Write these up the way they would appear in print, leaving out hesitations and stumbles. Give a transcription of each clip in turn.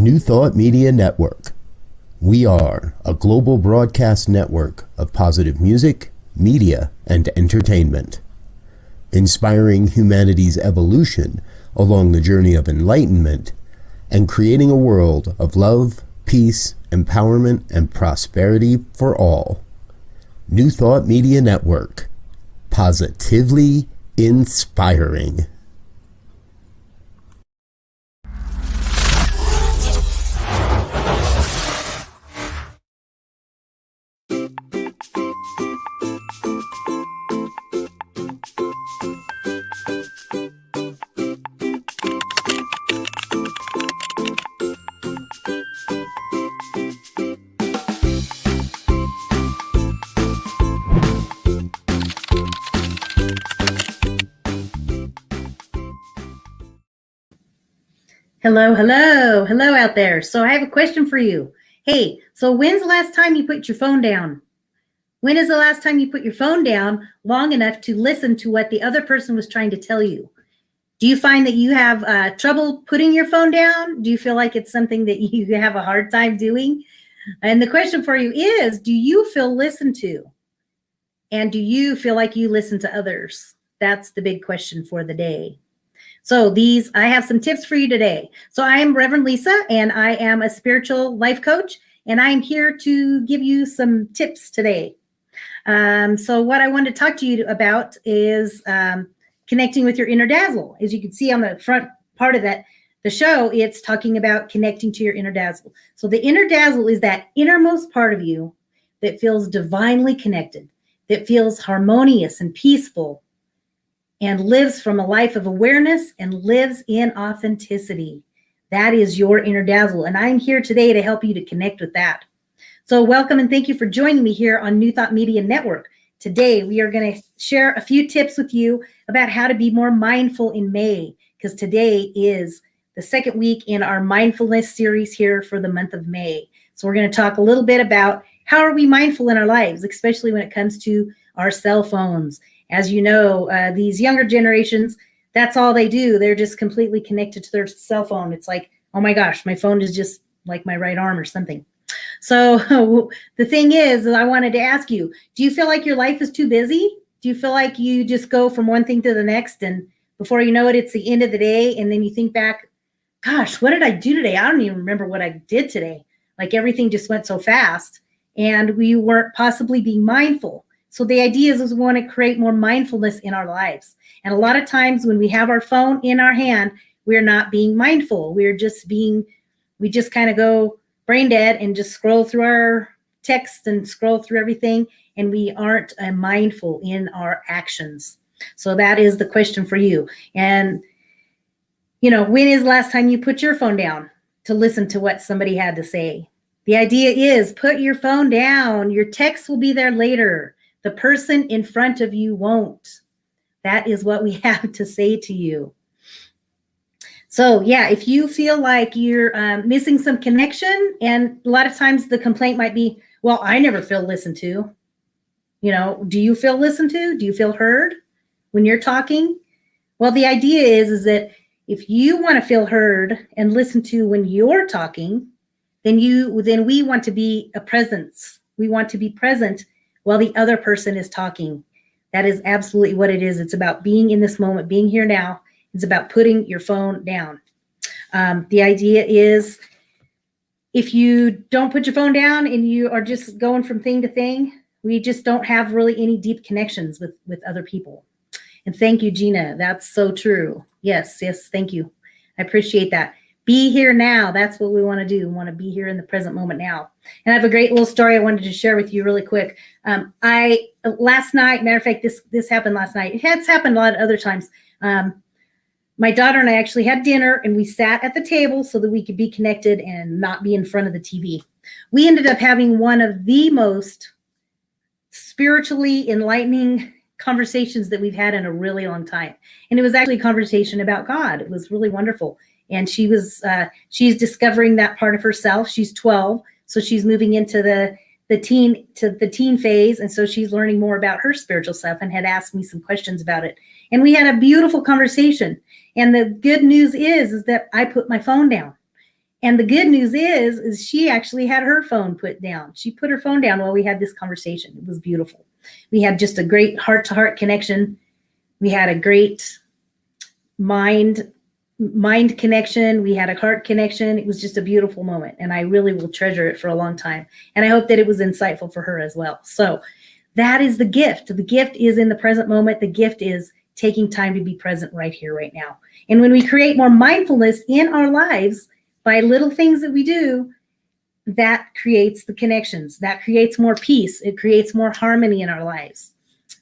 New Thought Media Network. We are a global broadcast network of positive music, media, and entertainment, inspiring humanity's evolution along the journey of enlightenment and creating a world of love, peace, empowerment, and prosperity for all. New Thought Media Network. Positively inspiring. Hello out there. So I have a question for you. Hey, so when's the last time you put your phone down? When is the last time you put your phone down long enough to listen to what the other person was trying to tell you? Do you find that you have trouble putting your phone down? Do you feel like it's something that you have a hard time doing? And the question for you is, do you feel listened to? And do you feel like you listen to others? That's the big question for the day. So I have some tips for you today. So I am Reverend Lisa, and I am a spiritual life coach, and I'm here to give you some tips today. So what I want to talk to you about is connecting with your inner dazzle. As you can see on the front part of the show, it's talking about connecting to your inner dazzle. So the inner dazzle is that innermost part of you that feels divinely connected, that feels harmonious and peaceful, and lives from a life of awareness and lives in authenticity. That is your inner dazzle. And I'm here today to help you to connect with that. So welcome and thank you for joining me here on New Thought Media Network. Today, we are going to share a few tips with you about how to be more mindful in May, because today is the second week in our mindfulness series here for the month of May. So we're going to talk a little bit about how are we mindful in our lives, especially when it comes to our cell phones. As you know, these younger generations, that's all they do. They're just completely connected to their cell phone. It's like, oh my gosh, my phone is just like my right arm or something. So the thing is I wanted to ask you, do you feel like your life is too busy? Do you feel like you just go from one thing to the next, and before you know it, it's the end of the day, and then you think back, gosh, what did I do today? I don't even remember what I did today. Like everything just went so fast, and we weren't possibly being mindful. So the idea is we want to create more mindfulness in our lives. And a lot of times when we have our phone in our hand, we're not being mindful. We just kind of go brain dead and just scroll through our text and scroll through everything. And we aren't mindful in our actions. So that is the question for you. And, when is the last time you put your phone down to listen to what somebody had to say? The idea is put your phone down. Your text will be there later. The person in front of you won't. That is what we have to say to you. So yeah, if you feel like you're missing some connection, and a lot of times the complaint might be, well, I never feel listened to. Do you feel listened to? Do you feel heard when you're talking? Well, the idea is that if you want to feel heard and listened to when you're talking, then we want to be a presence. We want to be present while the other person is talking. That is absolutely what it is. It's about being in this moment, being here now. It's about putting your phone down. The idea is if you don't put your phone down and you are just going from thing to thing, we just don't have really any deep connections with other people. And thank you, Gina. That's so true. Yes, thank you. I appreciate that. Be here now. That's what we want to do. We want to be here in the present moment now. And I have a great little story I wanted to share with you really quick. Last night, matter of fact, this happened last night. It has happened a lot of other times. My daughter and I actually had dinner, and we sat at the table so that we could be connected and not be in front of the TV. We ended up having one of the most spiritually enlightening conversations that we've had in a really long time. And it was actually a conversation about God. It was really wonderful. And she's discovering that part of herself. She's 12, so she's moving into the teen phase, and so she's learning more about her spiritual self and had asked me some questions about it. And we had a beautiful conversation. And the good news is that I put my phone down. And the good news is she actually had her phone put down. She put her phone down while we had this conversation. It was beautiful. We had just a great heart-to-heart connection. We had a great mind connection. We had a heart connection. It was just a beautiful moment. And I really will treasure it for a long time. And I hope that it was insightful for her as well. So that is the gift. The gift is in the present moment. The gift is taking time to be present right here, right now. And when we create more mindfulness in our lives by little things that we do, that creates the connections. That creates more peace. It creates more harmony in our lives.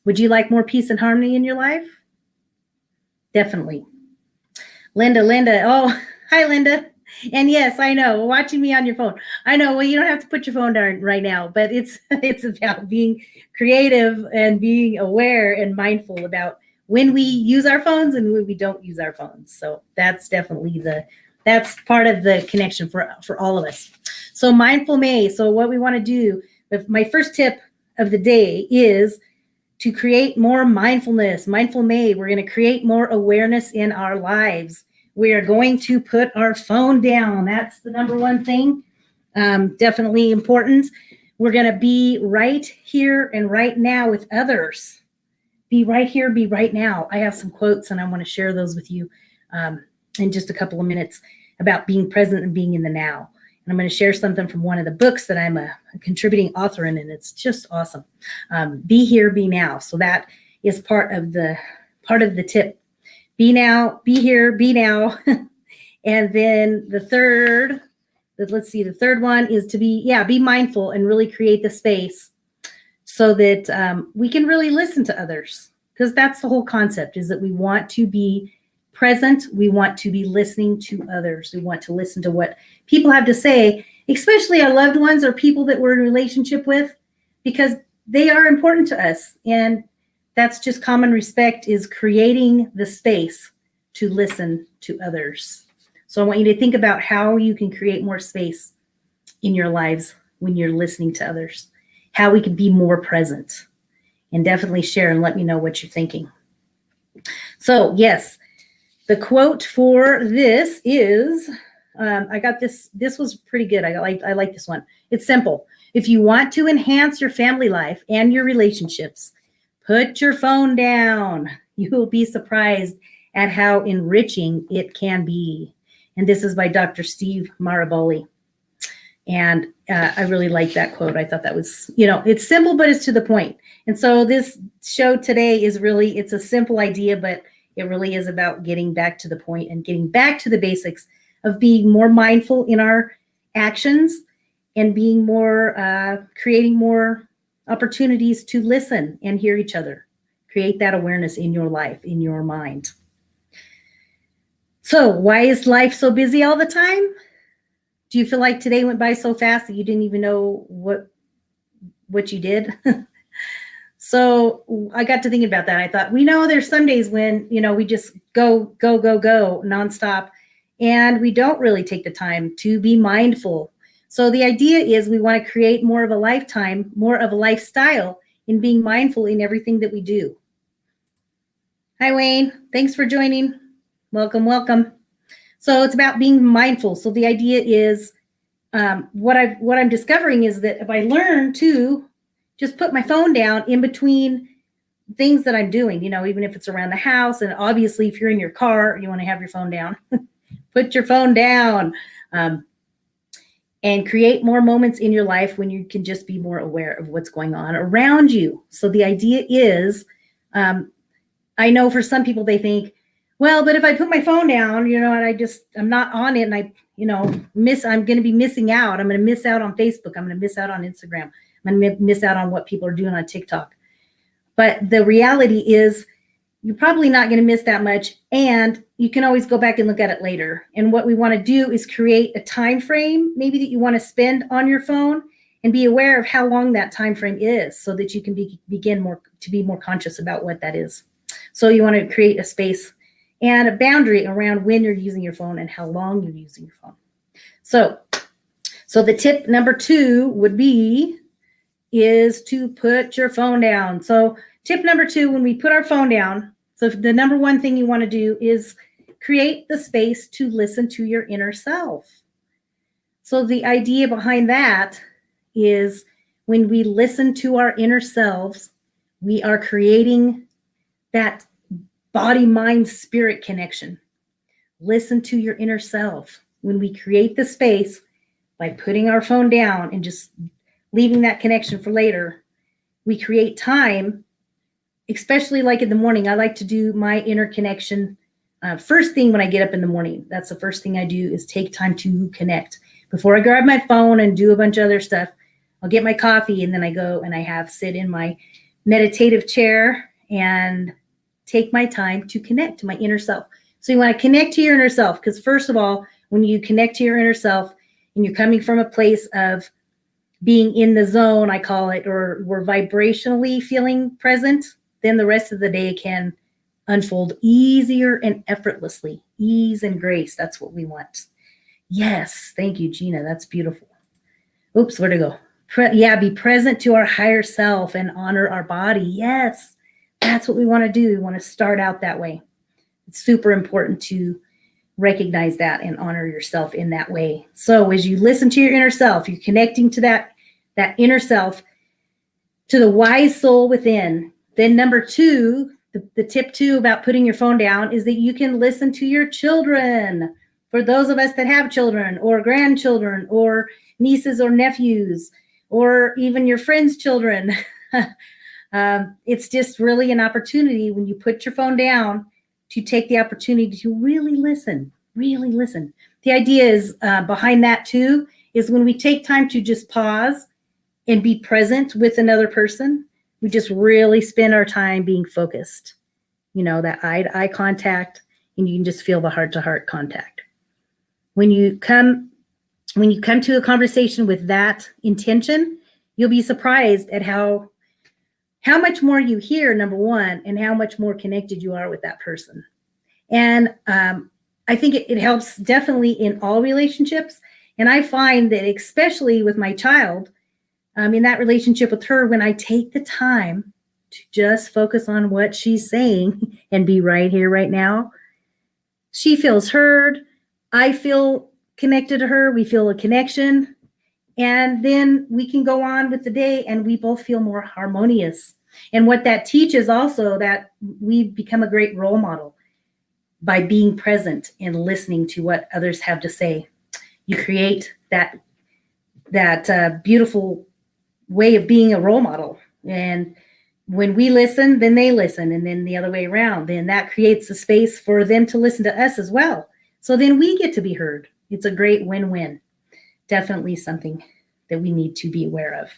Would you like more peace and harmony in your life? Definitely. Linda. Oh, hi, Linda. And yes, I know, watching me on your phone. I know, well, you don't have to put your phone down right now, but it's about being creative and being aware and mindful about when we use our phones and when we don't use our phones. So that's definitely that's part of the connection for all of us. So Mindful May. So what we want to do, my first tip of the day is to create more mindfulness. Mindful May, we're going to create more awareness in our lives. We are going to put our phone down. That's the number one thing. Definitely important. We're going to be right here and right now with others. Be right here, be right now. I have some quotes and I want to share those with you in just a couple of minutes about being present and being in the now. And I'm going to share something from one of the books that I'm a contributing author in, and it's just awesome. Be here, be now. So that is part of the tip. Be now, be here, be now. And then the third one is to be mindful and really create the space so that we can really listen to others, because that's the whole concept, is that we want to be present. We want to be listening to others. We want to listen to what people have to say, especially our loved ones or people that we're in a relationship with, because they are important to us. And that's just common respect, is creating the space to listen to others. So I want you to think about how you can create more space in your lives when you're listening to others, how we can be more present, and definitely share and let me know what you're thinking. So yes, the quote for this is, I got this was pretty good. I like this one. It's simple. If you want to enhance your family life and your relationships, put your phone down. You will be surprised at how enriching it can be. And this is by Dr. Steve Maraboli. And I really like that quote. I thought that was, it's simple, but it's to the point. And so this show today is really, it's a simple idea, but it really is about getting back to the point and getting back to the basics of being more mindful in our actions and being more, creating more opportunities to listen and hear each other. Create that awareness in your life, in your mind. So why is life so busy all the time? Do you feel like today went by so fast that you didn't even know what you did? So I got to thinking about that. I thought, we know there's some days when, we just go nonstop, and we don't really take the time to be mindful. So the idea is we want to create more of a lifetime, more of a lifestyle in being mindful in everything that we do. Hi, Wayne. Thanks for joining. Welcome. So it's about being mindful. So the idea is what I'm discovering is that if I learn to just put my phone down in between things that I'm doing, even if it's around the house, and obviously if you're in your car, you want to have your phone down, put your phone down, and create more moments in your life when you can just be more aware of what's going on around you. So the idea is, I know for some people they think, well, but if I put my phone down, and I'm not on it, and I'm going to be missing out. I'm going to miss out on Facebook. I'm going to miss out on Instagram. I'm going to miss out on what people are doing on TikTok. But the reality is you're probably not going to miss that much, and you can always go back and look at it later. And what we want to do is create a time frame maybe that you want to spend on your phone, and be aware of how long that time frame is, so that you can begin to be more conscious about what that is. So you want to create a space and a boundary around when you're using your phone and how long you're using your phone. So the tip number 2 is to put your phone down. So tip number 2, when we put our phone down, so the number 1 thing you want to do is create the space to listen to your inner self. So the idea behind that is when we listen to our inner selves, we are creating that body, mind, spirit connection. Listen to your inner self. When we create the space by putting our phone down and just leaving that connection for later, we create time, especially like in the morning. I like to do my inner connection first thing when I get up in the morning. That's the first thing I do, is take time to connect. Before I grab my phone and do a bunch of other stuff, I'll get my coffee, and then I go and I sit in my meditative chair and take my time to connect to my inner self. So you want to connect to your inner self, because first of all, when you connect to your inner self and you're coming from a place of being in the zone, I call it, or we're vibrationally feeling present, then the rest of the day can unfold easier and effortlessly. Ease and grace, that's what we want. Yes, thank you, Gina. That's beautiful. Oops, where'd it go? Be present to our higher self and honor our body. Yes, that's what we want to do. We want to start out that way. It's super important to recognize that and honor yourself in that way. So as you listen to your inner self, you're connecting to that inner self, to the wise soul within. Then number two, the tip two about putting your phone down is that you can listen to your children. For those of us that have children or grandchildren or nieces or nephews, or even your friends' children, it's just really an opportunity when you put your phone down to take the opportunity to really listen, really listen. The idea is behind that too, is when we take time to just pause and be present with another person, we just really spend our time being focused. You know, that eye contact, and you can just feel the heart-to-heart contact. When you come to a conversation with that intention, you'll be surprised at how much more you hear, number one, and how much more connected you are with that person. And I think it helps definitely in all relationships. And I find that especially with my child, in that relationship with her, when I take the time to just focus on what she's saying and be right here, right now, she feels heard. I feel connected to her. We feel a connection. And then we can go on with the day and we both feel more harmonious. And what that teaches also, that we become a great role model by being present and listening to what others have to say. You create that beautiful way of being a role model. And when we listen, then they listen, and then the other way around. Then that creates a space for them to listen to us as well. So then we get to be heard. It's a great win-win. Definitely something that we need to be aware of.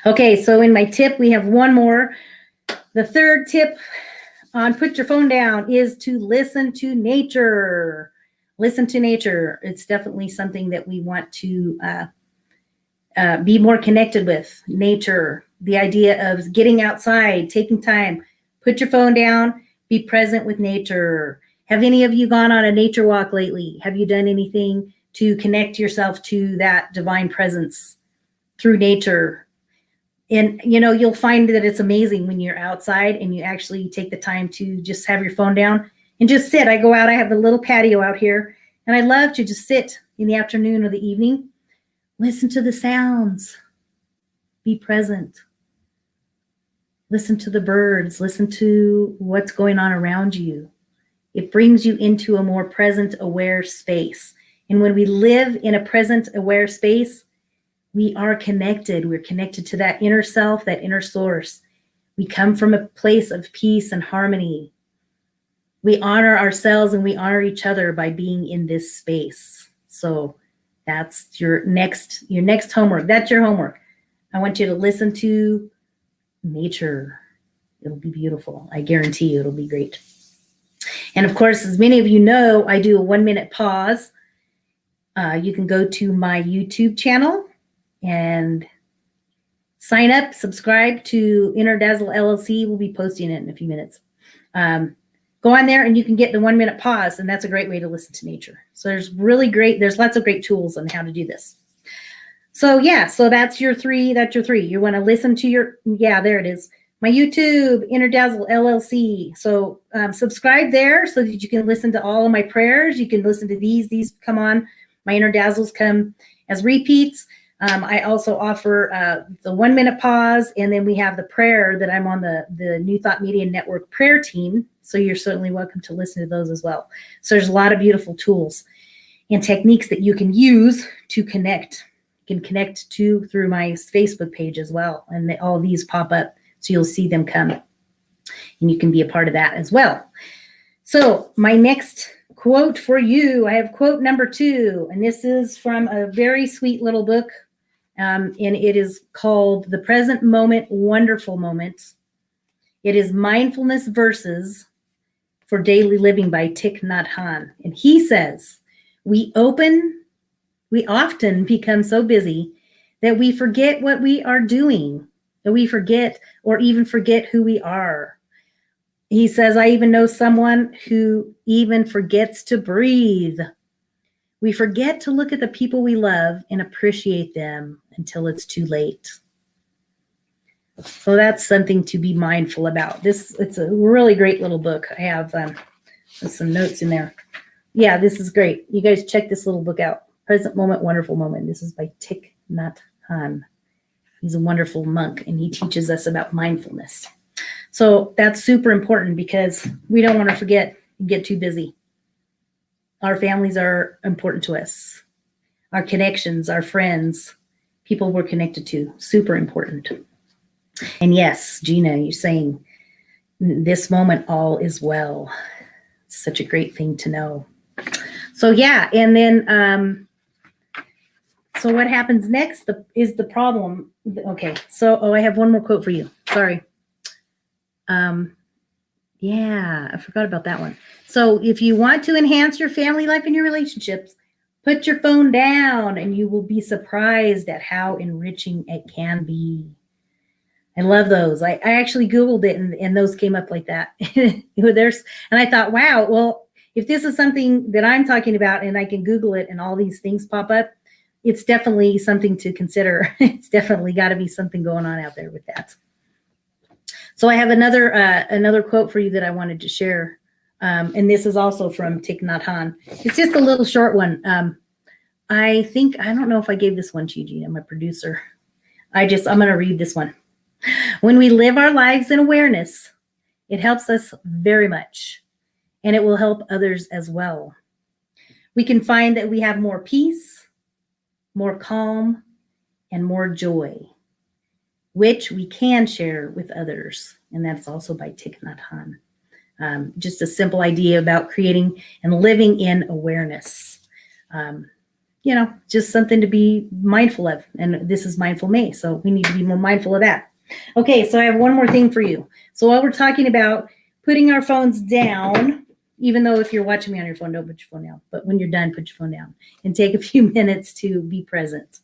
Okay, so in my tip, we have one more. The third tip on put your phone down is to listen to nature. Listen to nature. It's definitely something that we want to be more connected with. Nature, the idea of getting outside, taking time, put your phone down, be present with nature. Have any of you gone on a nature walk lately? Have you done anything to connect yourself to that divine presence through nature? And, you know, you'll find that it's amazing when you're outside and you actually take the time to just have your phone down and just sit. I go out, I have a little patio out here, and I love to just sit in the afternoon or the evening, listen to the sounds, be present, listen to the birds, listen to what's going on around you. It brings you into a more present, aware space. And when we live in a present, aware space, we are connected. We're connected to that inner self, that inner source. We come from a place of peace and harmony. We honor ourselves and we honor each other by being in this space. So that's your next homework. That's your homework. I want you to listen to nature. It'll be beautiful. I guarantee you it'll be great. And of course, as many of you know, I do a 1-minute pause. You can go to my YouTube channel and sign up, subscribe to Inner Dazzle LLC. We'll be posting it in a few minutes. Go on there and you can get the 1-minute pause, and that's a great way to listen to nature. So there's lots of great tools on how to do this. So yeah, so that's your three. You want to listen to there it is. My YouTube, Inner Dazzle LLC. So subscribe there so that you can listen to all of my prayers. You can listen to these come on My Inner Dazzles come as repeats. I also offer the 1 minute pause, and then we have the prayer that I'm on the New Thought Media Network prayer team. So you're certainly welcome to listen to those as well. So there's a lot of beautiful tools and techniques that you can use to connect. You can connect to through my Facebook page as well. And all these pop up, so you'll see them come. And you can be a part of that as well. So my next quote for you, I have quote number 2. And this is from a very sweet little book. And it is called The Present Moment, Wonderful Moment. It is Mindfulness Verses for Daily Living by Thich Nhat Hanh. And he says, we often become so busy that we forget what we are doing, that we forget or even forget who we are. He says, I even know someone who even forgets to breathe. We forget to look at the people we love and appreciate them until it's too late. So that's something to be mindful about. It's a really great little book. I have some notes in there. Yeah, this is great. You guys check this little book out. Present Moment, Wonderful Moment. This is by Thich Nhat Hanh. He's a wonderful monk, and he teaches us about mindfulness. So that's super important because we don't want to forget and get too busy. Our families are important to us. Our connections, our friends, people we're connected to, super important. And yes, Gina, you're saying this moment all is well. It's such a great thing to know. So yeah, and then so what happens next is the problem. Okay, so I have one more quote for you. Sorry. Yeah, I forgot about that one. So if you want to enhance your family life and your relationships, put your phone down and you will be surprised at how enriching it can be. I love those. I actually Googled it and those came up like that. And I thought, wow, well, if this is something that I'm talking about and I can Google it and all these things pop up, it's definitely something to consider. It's definitely got to be something going on out there with that. So I have another quote for you that I wanted to share. And this is also from Thich Nhat Hanh. It's just a little short one. I don't know if I gave this one to you, Gina, my producer. I'm going to read this one. When we live our lives in awareness, it helps us very much, and it will help others as well. We can find that we have more peace, more calm, and more joy, which we can share with others. And that's also by Thich Nhat Hanh. Just a simple idea about creating and living in awareness. Just something to be mindful of. And this is Mindful May, so we need to be more mindful of that. Okay, so I have one more thing for you. So while we're talking about putting our phones down, even though if you're watching me on your phone, don't put your phone down. But when you're done, put your phone down and take a few minutes to be present.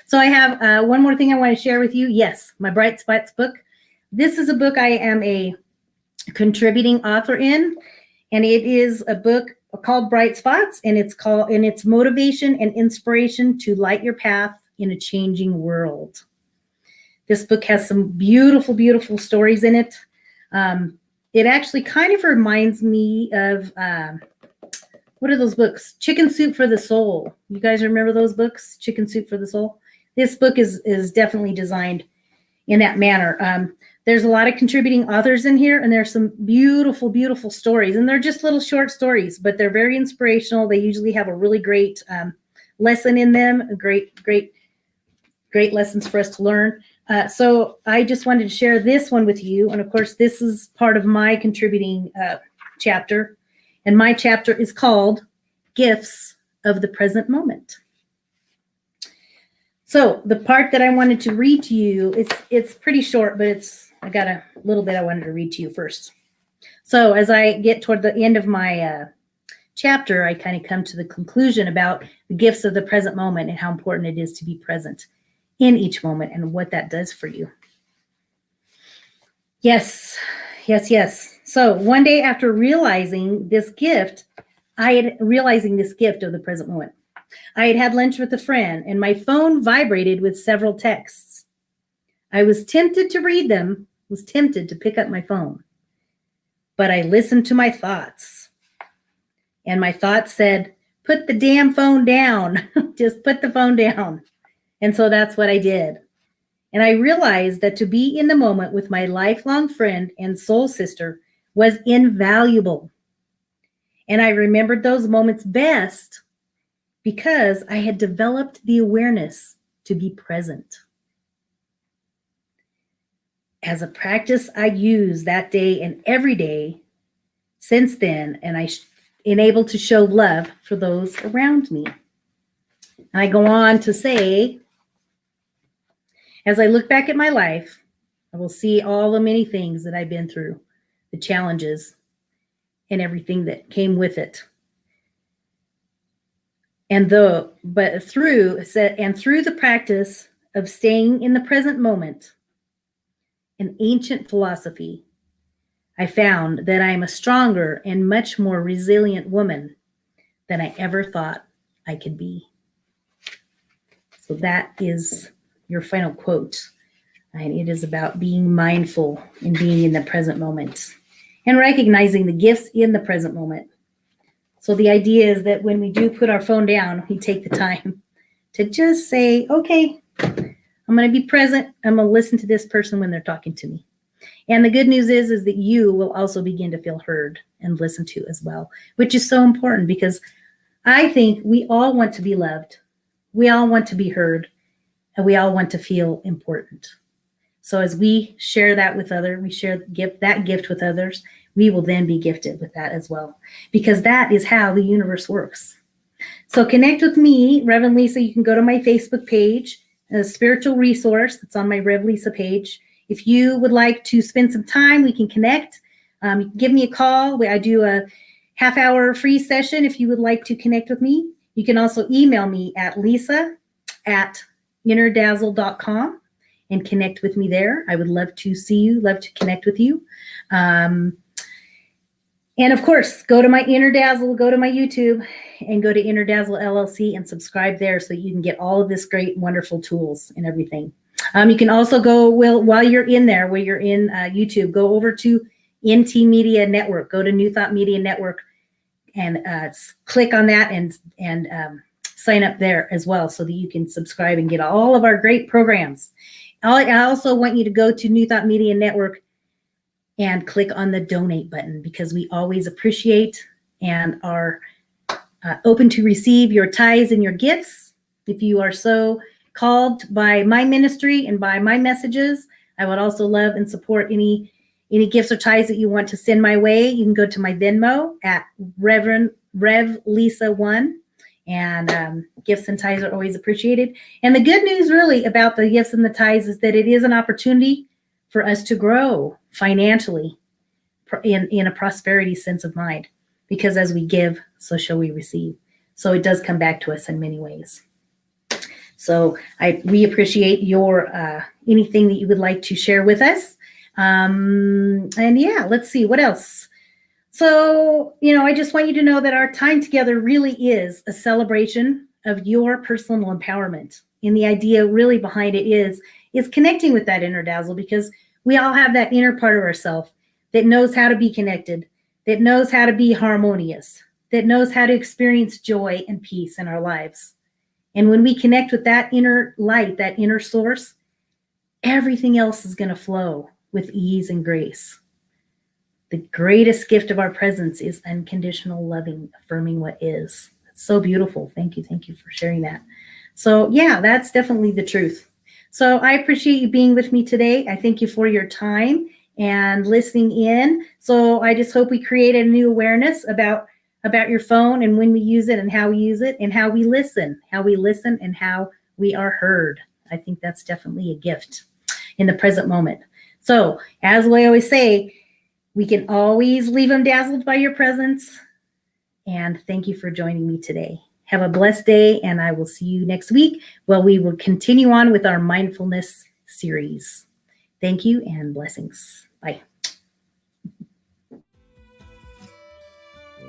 So I have one more thing I want to share with you. Yes, my Bright Spots book. This is a book I am a contributing author in, and it is a book called Bright Spots, and it's motivation and inspiration to light your path in a changing world. This book has some beautiful, beautiful stories in it. It actually kind of reminds me of, what are those books? Chicken Soup for the Soul. You guys remember those books? Chicken Soup for the Soul? This book is definitely designed in that manner. There's a lot of contributing authors in here, and there's some beautiful, beautiful stories. And they're just little short stories, but they're very inspirational. They usually have a really great lesson in them, great lessons for us to learn. So I just wanted to share this one with you. And of course, this is part of my contributing chapter. And my chapter is called Gifts of the Present Moment. So the part that I wanted to read to you, it's pretty short, but I got a little bit I wanted to read to you first. So as I get toward the end of my chapter, I kind of come to the conclusion about the gifts of the present moment and how important it is to be present in each moment and what that does for you. Yes. So one day after realizing this gift of the present moment, I had lunch with a friend and my phone vibrated with several texts. I was tempted to read them, was tempted to pick up my phone, but I listened to my thoughts. And my thoughts said, put the damn phone down. Just put the phone down. And so that's what I did. And I realized that to be in the moment with my lifelong friend and soul sister was invaluable. And I remembered those moments best because I had developed the awareness to be present. As a practice I use that day and every day since then, and I enabled to show love for those around me. And I go on to say, as I look back at my life, I will see all the many things that I've been through, the challenges and everything that came with it. And through the practice of staying in the present moment, an ancient philosophy, I found that I am a stronger and much more resilient woman than I ever thought I could be. So that is your final quote. And it is about being mindful and being in the present moment and recognizing the gifts in the present moment. So the idea is that when we do put our phone down, we take the time to just say, okay, I'm going to be present. I'm going to listen to this person when they're talking to me. And the good news is that you will also begin to feel heard and listened to as well, which is so important because I think we all want to be loved. We all want to be heard, and we all want to feel important. So as we share that with others, we share that gift with others, we will then be gifted with that as well, because that is how the universe works. So connect with me, Reverend Lisa. You can go to my Facebook page, a spiritual resource that's on my Rev Lisa page. If you would like to spend some time, we can connect. You can give me a call. I do a half-hour free session if you would like to connect with me. You can also email me at lisa@innerdazzle.com and connect with me there. I would love to see you, love to connect with you. And of course, go to my Inner Dazzle, go to my YouTube, and go to Inner Dazzle LLC and subscribe there so you can get all of this great, wonderful tools and everything. You can also go, while you're in there, while you're in YouTube, go over to NT Media Network, go to New Thought Media Network and click on that and sign up there as well so that you can subscribe and get all of our great programs. I also want you to go to New Thought Media Network and click on the donate button because we always appreciate and are open to receive your tithes and your gifts. If you are so called by my ministry and by my messages, I would also love and support any gifts or tithes that you want to send my way. You can go to my Venmo at Rev Lisa 1, and gifts and tithes are always appreciated. And the good news really about the gifts and the tithes is that it is an opportunity for us to grow financially in a prosperity sense of mind, because as we give, so shall we receive. So it does come back to us in many ways. So we appreciate your anything that you would like to share with us. And yeah, let's see what else. So, I just want you to know that our time together really is a celebration of your personal empowerment. And the idea really behind it is connecting with that inner dazzle, because we all have that inner part of ourselves that knows how to be connected, that knows how to be harmonious, that knows how to experience joy and peace in our lives. And when we connect with that inner light, that inner source, everything else is going to flow with ease and grace. The greatest gift of our presence is unconditional loving, affirming what is. It's so beautiful. Thank you. Thank you for sharing that. So yeah, that's definitely the truth. So I appreciate you being with me today. I thank you for your time and listening in. So I just hope we created a new awareness about your phone and when we use it and how we use it and how we listen and how we are heard. I think that's definitely a gift in the present moment. So as we always say, we can always leave them dazzled by your presence. And thank you for joining me today. Have a blessed day, and I will see you next week. Well, we will continue on with our mindfulness series. Thank you and blessings. Bye.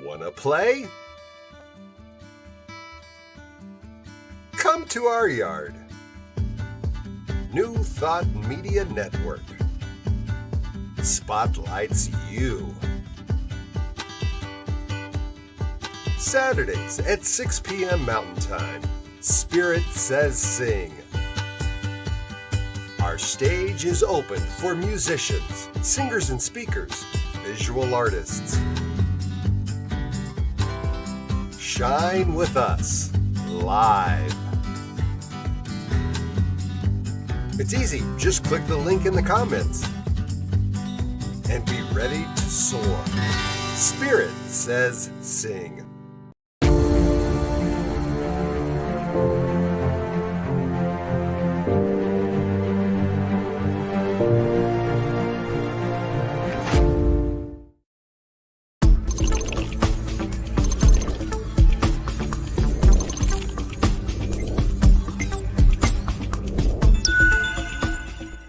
Wanna play? Come to our yard. New Thought Media Network spotlights you. Saturdays at 6 p.m. Mountain Time. Spirit Says Sing. Our stage is open for musicians, singers and speakers, visual artists. Shine with us, live. It's easy, just click the link in the comments and be ready to soar. Spirit Says Sing.